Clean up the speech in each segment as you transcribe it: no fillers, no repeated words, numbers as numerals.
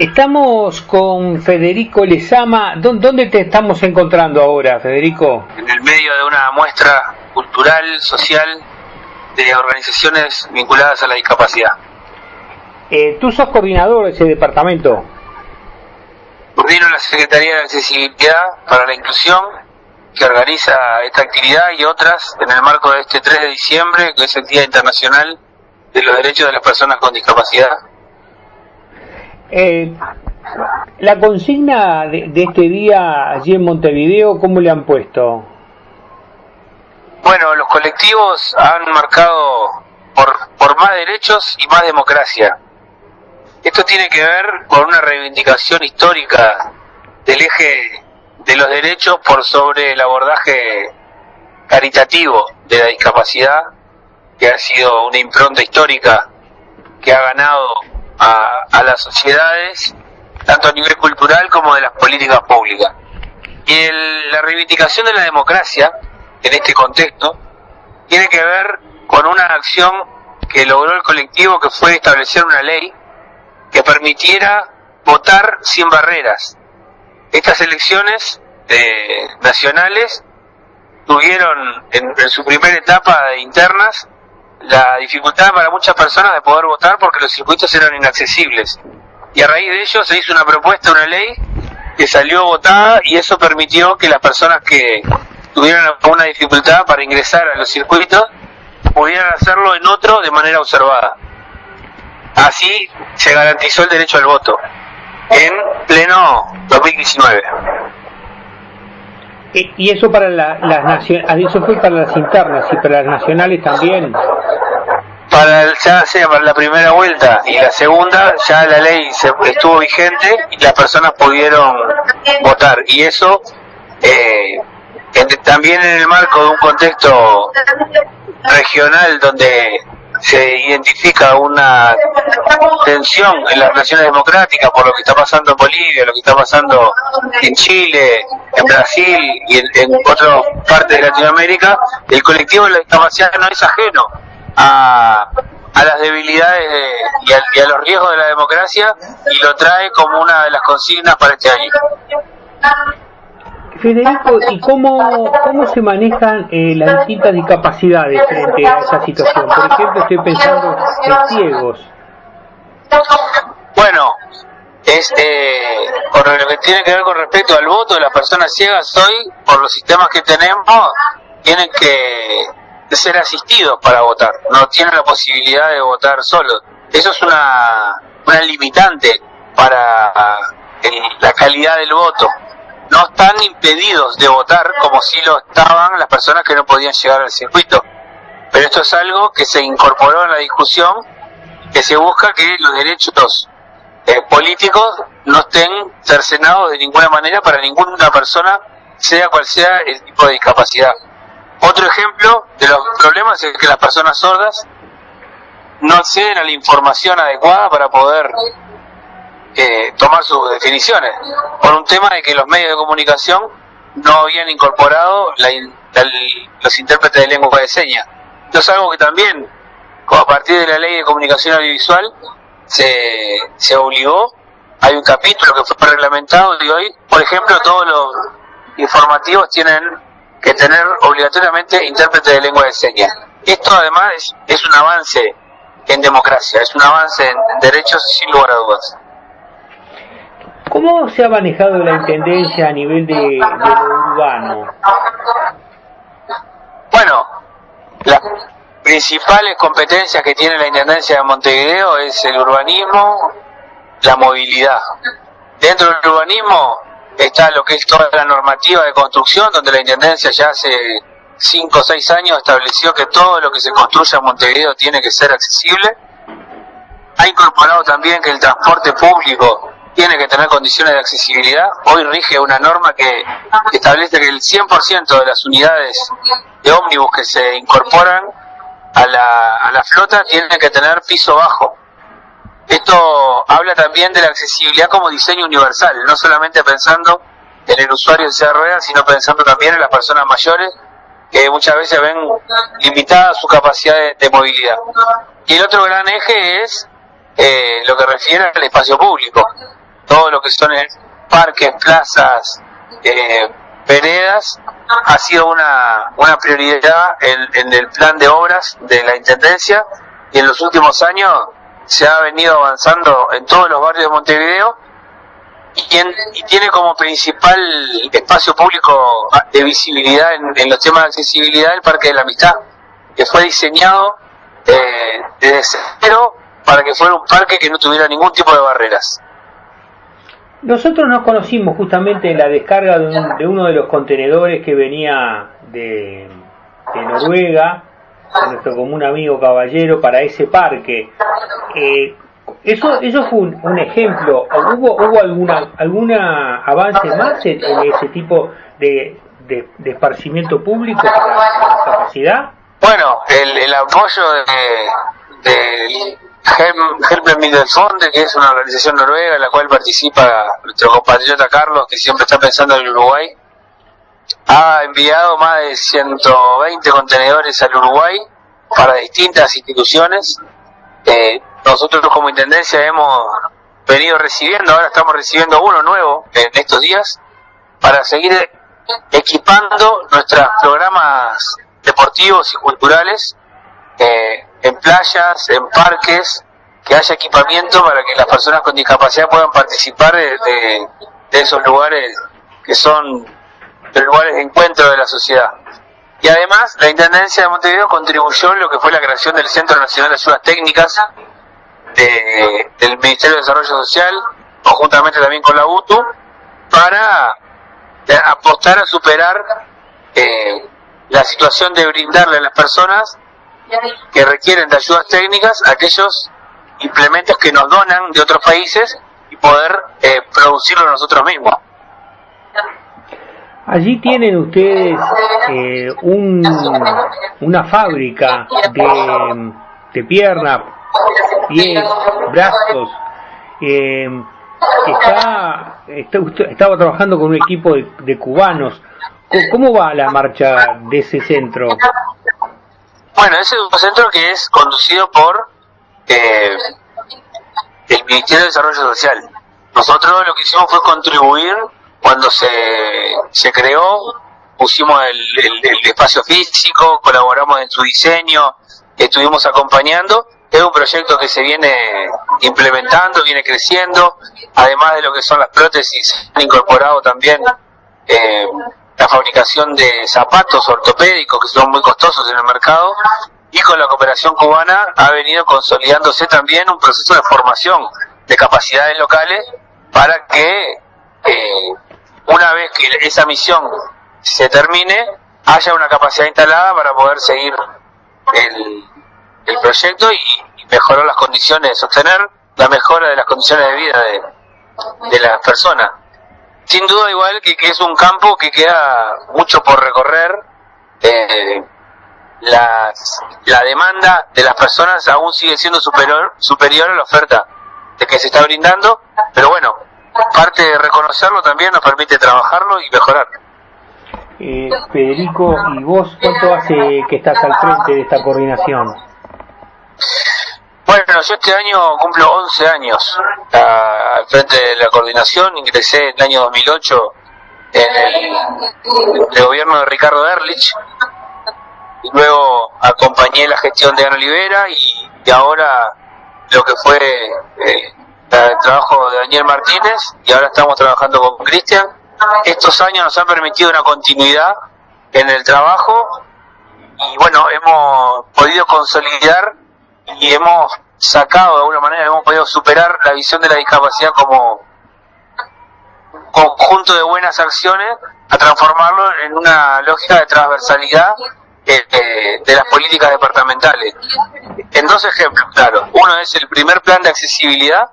Estamos con Federico Lezama. ¿Dónde te estamos encontrando ahora, Federico? En el medio de una muestra cultural, social, de organizaciones vinculadas a la discapacidad. ¿Tú sos coordinador de ese departamento? Coordino la Secretaría de Accesibilidad para la Inclusión, que organiza esta actividad y otras en el marco de este 3 de diciembre, que es el Día Internacional de los Derechos de las Personas con Discapacidad. La consigna de este día allí en Montevideo, ¿cómo le han puesto? Bueno, los colectivos han marcado por más derechos y más democracia. Esto tiene que ver con una reivindicación histórica del eje de los derechos por sobre el abordaje caritativo de la discapacidad, que ha sido una impronta histórica que ha ganado a las sociedades, tanto a nivel cultural como de las políticas públicas. Y la reivindicación de la democracia, en este contexto, tiene que ver con una acción que logró el colectivo, que fue establecer una ley que permitiera votar sin barreras. Estas elecciones nacionales tuvieron en su primera etapa de internas la dificultad para muchas personas de poder votar porque los circuitos eran inaccesibles. Y a raíz de ello se hizo una propuesta, una ley, que salió votada, y eso permitió que las personas que tuvieran alguna dificultad para ingresar a los circuitos pudieran hacerlo en otro de manera observada. Así se garantizó el derecho al voto en pleno 2019. Y eso para eso fue para las internas y para las nacionales también. Ya sea para la primera vuelta y la segunda, ya la ley estuvo vigente y las personas pudieron votar. Y eso también en el marco de un contexto regional donde se identifica una tensión en las naciones democráticas por lo que está pasando en Bolivia, lo que está pasando en Chile, en Brasil y en otras partes de Latinoamérica. El colectivo de la discapacidad no es ajeno a las debilidades y a los riesgos de la democracia, y lo trae como una de las consignas para este año. Federico, ¿y cómo se manejan las distintas discapacidades frente a esa situación? Por ejemplo, estoy pensando en ciegos. Bueno, con lo que tiene que ver con respecto al voto de las personas ciegas, hoy, por los sistemas que tenemos, tienen que ser asistidos para votar, no tienen la posibilidad de votar solos. Eso es una limitante para la calidad del voto. No están impedidos de votar como si lo estaban las personas que no podían llegar al circuito. Pero esto es algo que se incorporó en la discusión, que se busca que los derechos políticos no estén cercenados de ninguna manera para ninguna persona, sea cual sea el tipo de discapacidad. Otro ejemplo de los problemas es que las personas sordas no acceden a la información adecuada para poder tomar sus definiciones, por un tema de que los medios de comunicación no habían incorporado los intérpretes de lengua de señas. Esto es algo que también, a partir de la Ley de Comunicación Audiovisual, se obligó. Hay un capítulo que fue reglamentado y hoy, por ejemplo, todos los informativos tienen que tener obligatoriamente intérprete de lengua de señas. Esto además es un avance en democracia, es un avance en derechos sin lugar a dudas. ¿Cómo se ha manejado la intendencia a nivel de lo urbano? Bueno, las principales competencias que tiene la intendencia de Montevideo es el urbanismo, la movilidad. Dentro del urbanismo está lo que es toda la normativa de construcción, donde la intendencia ya hace 5 o 6 años estableció que todo lo que se construya en Montevideo tiene que ser accesible. Ha incorporado también que el transporte público tiene que tener condiciones de accesibilidad. Hoy rige una norma que establece que el 100% de las unidades de ómnibus que se incorporan a la flota tienen que tener piso bajo. Esto habla también de la accesibilidad como diseño universal, no solamente pensando en el usuario en silla de ruedas, sino pensando también en las personas mayores que muchas veces ven limitada su capacidad de movilidad. Y el otro gran eje es lo que refiere al espacio público. todo lo que son parques, plazas, veredas, ha sido una prioridad en el plan de obras de la Intendencia, y en los últimos años se ha venido avanzando en todos los barrios de Montevideo, y tiene como principal espacio público de visibilidad en los temas de accesibilidad el Parque de la Amistad, que fue diseñado desde cero para que fuera un parque que no tuviera ningún tipo de barreras. Nosotros nos conocimos justamente en la descarga de uno de los contenedores que venía de Noruega, de nuestro común amigo Caballero, para ese parque. Eso fue un ejemplo. ¿Hubo alguna avance más en ese tipo de esparcimiento público para la discapacidad? Bueno, el apoyo del Hjälpemiddelfondet, que es una organización noruega en la cual participa nuestro compatriota Carlos, que siempre está pensando en el Uruguay, ha enviado más de 120 contenedores al Uruguay para distintas instituciones. Nosotros como Intendencia hemos venido recibiendo, ahora estamos recibiendo uno nuevo en estos días, para seguir equipando nuestros programas deportivos y culturales en playas, en parques, que haya equipamiento para que las personas con discapacidad puedan participar de esos lugares que son los lugares de encuentro de la sociedad. Y además la Intendencia de Montevideo contribuyó en lo que fue la creación del Centro Nacional de Ayudas Técnicas del Ministerio de Desarrollo Social, conjuntamente también con la UTU, para apostar a superar la situación de brindarle a las personas que requieren de ayudas técnicas aquellos implementos que nos donan de otros países y poder producirlo nosotros mismos. Allí tienen ustedes una fábrica de piernas, pies, brazos. Estaba trabajando con un equipo de cubanos. ¿Cómo va la marcha de ese centro? Bueno, ese es un centro que es conducido por el Ministerio de Desarrollo Social. Nosotros lo que hicimos fue contribuir cuando se creó, pusimos el espacio físico, colaboramos en su diseño, estuvimos acompañando. Es un proyecto que se viene implementando, viene creciendo, además de lo que son las prótesis, han incorporado también la fabricación de zapatos ortopédicos que son muy costosos en el mercado, y con la cooperación cubana ha venido consolidándose también un proceso de formación de capacidades locales para que una vez que esa misión se termine haya una capacidad instalada para poder seguir el proyecto y mejorar las condiciones, sostener la mejora de las condiciones de vida de las personas. Sin duda igual que es un campo que queda mucho por recorrer. La demanda de las personas aún sigue siendo superior a la oferta de que se está brindando, pero bueno, parte de reconocerlo también nos permite trabajarlo y mejorar. Federico, ¿y vos cuánto hace que estás al frente de esta coordinación? Bueno, yo este año cumplo 11 años al frente de la coordinación. Ingresé en el año 2008 en el gobierno de Ricardo Ehrlich, y luego acompañé la gestión de Ana Olivera, y ahora lo que fue el trabajo de Daniel Martínez, y ahora estamos trabajando con Cristian. Estos años nos han permitido una continuidad en el trabajo, y bueno, hemos podido consolidar y hemos sacado de alguna manera, hemos podido superar la visión de la discapacidad como conjunto de buenas acciones a transformarlo en una lógica de transversalidad de las políticas departamentales. En dos ejemplos, claro. Uno es el primer plan de accesibilidad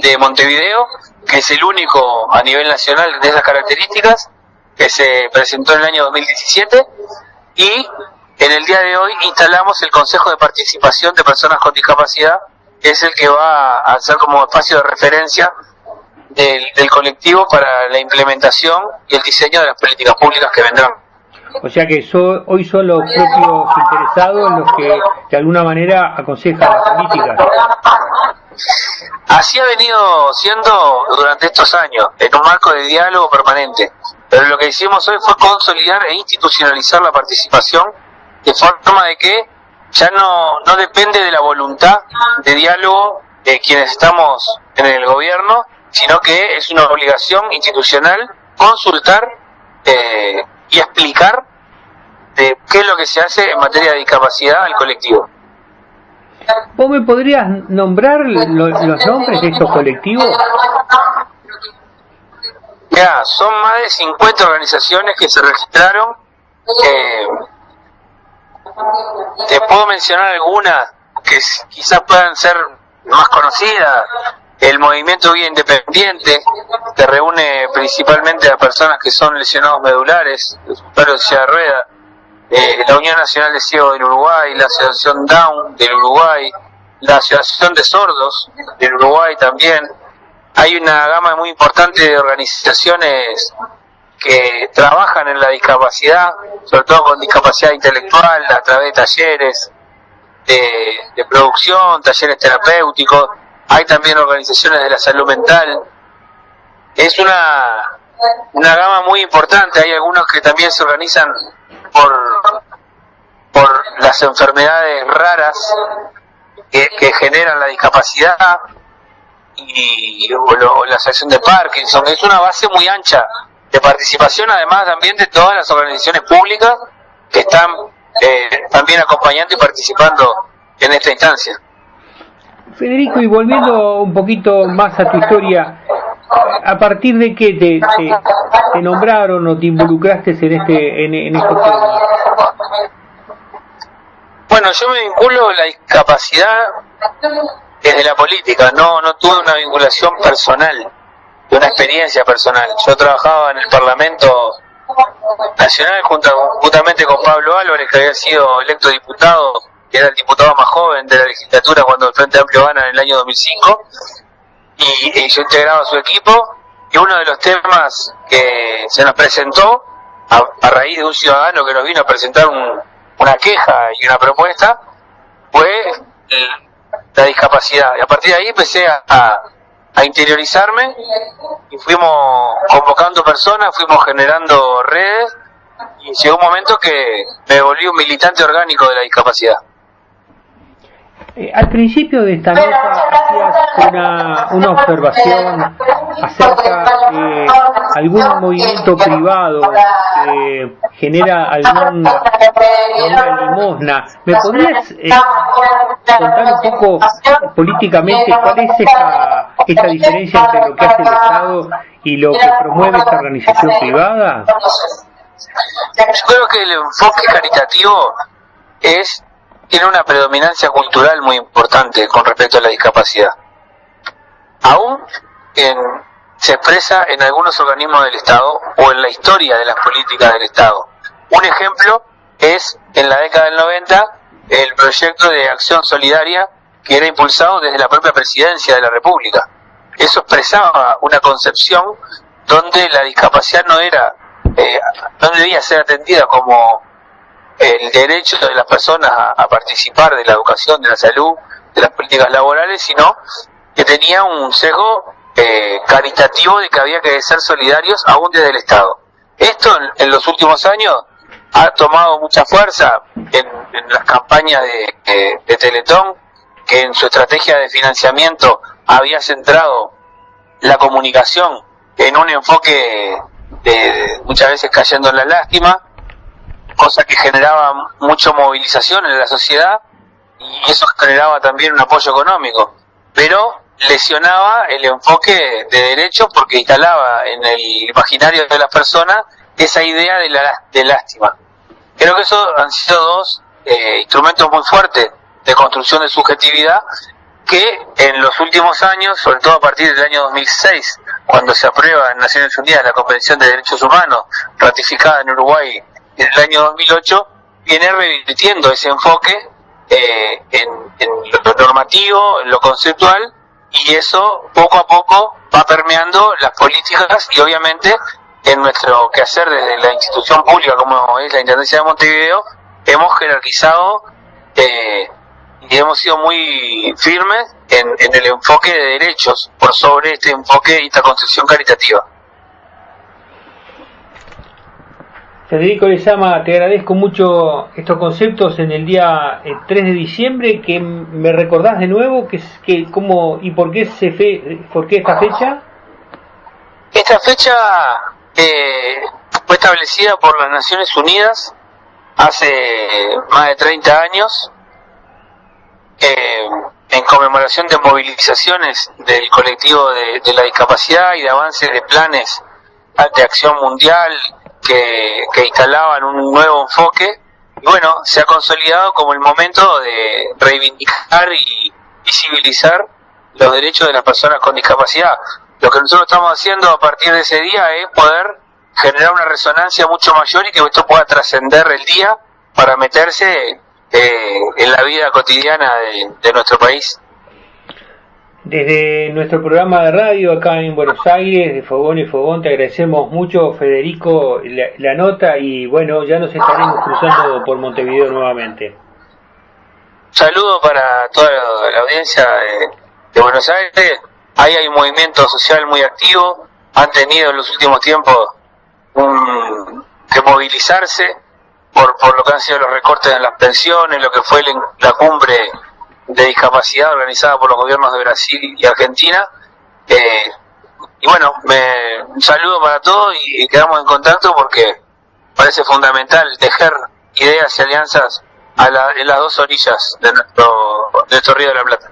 de Montevideo, que es el único a nivel nacional de esas características, que se presentó en el año 2017, y en el día de hoy instalamos el Consejo de Participación de Personas con Discapacidad, que es el que va a ser como espacio de referencia del colectivo para la implementación y el diseño de las políticas públicas que vendrán. O sea que hoy son los propios interesados los que de alguna manera aconsejan las políticas. Así ha venido siendo durante estos años, en un marco de diálogo permanente. Pero lo que hicimos hoy fue consolidar e institucionalizar la participación de forma de que ya no depende de la voluntad de diálogo de quienes estamos en el gobierno, sino que es una obligación institucional consultar y explicar de qué es lo que se hace en materia de discapacidad al colectivo. ¿Vos me podrías nombrar los nombres de estos colectivos? Ya, son más de 50 organizaciones que se registraron. Te puedo mencionar algunas que quizás puedan ser más conocidas. El Movimiento Vida Independiente, que reúne principalmente a personas que son lesionados medulares, usuarios de silla de ruedas. La Unión Nacional de Ciegos del Uruguay, la Asociación Down del Uruguay, la Asociación de Sordos del Uruguay también. Hay una gama muy importante de organizaciones que trabajan en la discapacidad, sobre todo con discapacidad intelectual, a través de talleres de producción, talleres terapéuticos. Hay también organizaciones de la salud mental. Es una gama muy importante. Hay algunos que también se organizan por las enfermedades raras que generan la discapacidad o la asociación de Parkinson. Es una base muy ancha de participación, además también de todas las organizaciones públicas que están también acompañando y participando en esta instancia. Federico, y volviendo un poquito más a tu historia, ¿a partir de qué te nombraron o te involucraste en estos temas? Bueno, yo me vinculo a la discapacidad desde la política, no tuve una vinculación personal, de una experiencia personal. Yo trabajaba en el Parlamento Nacional juntamente con Pablo Álvarez, que había sido electo diputado, que era el diputado más joven de la legislatura cuando el Frente Amplio gana en el año 2005, y yo integraba su equipo, y uno de los temas que se nos presentó a raíz de un ciudadano que nos vino a presentar una queja y una propuesta fue la discapacidad, y a partir de ahí empecé a interiorizarme y fuimos convocando personas, fuimos generando redes, y llegó un momento que me volví un militante orgánico de la discapacidad. Al principio de esta nota hacías una observación acerca de algún movimiento privado que genera alguna limosna. ¿Me podrías contar un poco políticamente cuál es esta diferencia entre lo que hace el Estado y lo que promueve esta organización privada? Yo creo que el enfoque caritativo tiene una predominancia cultural muy importante con respecto a la discapacidad. Aún se expresa en algunos organismos del Estado o en la historia de las políticas del Estado. Un ejemplo es, en la década del 90, el proyecto de acción solidaria que era impulsado desde la propia Presidencia de la República. Eso expresaba una concepción donde la discapacidad no debía ser atendida como el derecho de las personas a participar de la educación, de la salud, de las políticas laborales, sino que tenía un sesgo caritativo de que había que ser solidarios aún desde el Estado. Esto en los últimos años ha tomado mucha fuerza en las campañas de Teletón, que en su estrategia de financiamiento había centrado la comunicación en un enfoque de muchas veces cayendo en la lástima, cosa que generaba mucha movilización en la sociedad, y eso generaba también un apoyo económico, pero lesionaba el enfoque de derechos porque instalaba en el imaginario de las personas esa idea de lástima. Creo que esos han sido dos instrumentos muy fuertes de construcción de subjetividad que en los últimos años, sobre todo a partir del año 2006, cuando se aprueba en Naciones Unidas la Convención de Derechos Humanos, ratificada en Uruguay en el año 2008, viene revirtiendo ese enfoque en lo normativo, en lo conceptual, y eso poco a poco va permeando las políticas y obviamente en nuestro quehacer desde la institución pública como es la Intendencia de Montevideo hemos jerarquizado y hemos sido muy firmes en el enfoque de derechos por sobre este enfoque y esta concepción caritativa. Federico Lezama, te agradezco mucho estos conceptos en el día 3 de diciembre, que me recordás de nuevo cómo y por qué esta fecha. Esta fecha fue establecida por las Naciones Unidas hace más de 30 años en conmemoración de movilizaciones del colectivo de la discapacidad y de avances de planes de acción mundial que instalaban un nuevo enfoque, y bueno, se ha consolidado como el momento de reivindicar y visibilizar los derechos de las personas con discapacidad. Lo que nosotros estamos haciendo a partir de ese día es poder generar una resonancia mucho mayor y que esto pueda trascender el día para meterse en la vida cotidiana de nuestro país. Desde nuestro programa de radio acá en Buenos Aires, de Fogón y Fogón, te agradecemos mucho, Federico, la nota, y bueno, ya nos estaremos cruzando por Montevideo nuevamente. Saludo para toda la audiencia de Buenos Aires. Ahí hay un movimiento social muy activo, han tenido en los últimos tiempos que movilizarse por lo que han sido los recortes en las pensiones, lo que fue la cumbre de discapacidad organizada por los gobiernos de Brasil y Argentina. Y bueno, un saludo para todos y quedamos en contacto porque parece fundamental tejer ideas y alianzas en las dos orillas de nuestro Río de la Plata.